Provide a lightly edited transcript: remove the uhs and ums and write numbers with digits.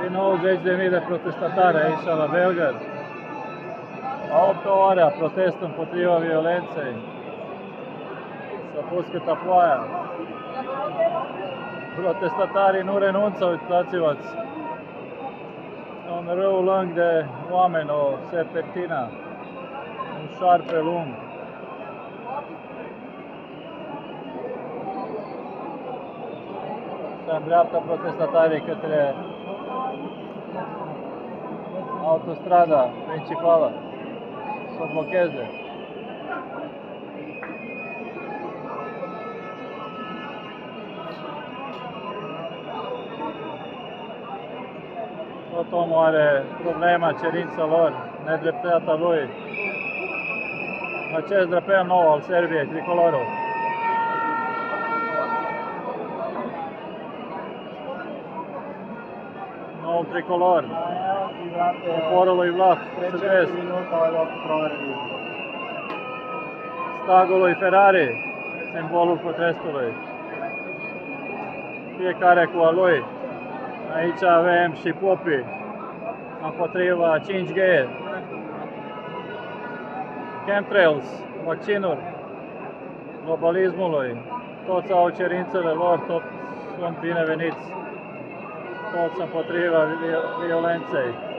Din nou 10.000 de protestatari aici la Belgrad. A 8 ore a protest împotriva violenței. S-a pus cât ploaia. Protestatarii nu renunță, uitați-vă. Un râu lung de oameni, o serpentină, un șarpe lung. Se îndreaptă protestatarii către autostrada principală, să o blocheze. Tot omul are problema, cerința lor, nedreptatea lui. Acest drapel nou al Serbiei, tricolorul. Noul tricolor, poporul lui Vlah, succes. Stagul lui Ferrari, simbolul protestului. Fiecare cu a lui. Aici avem și popii împotriva 5G, chemtrails, vaccinuri, globalismului. Toți au cerințele lor, toți sunt bineveniți, toți împotriva violenței.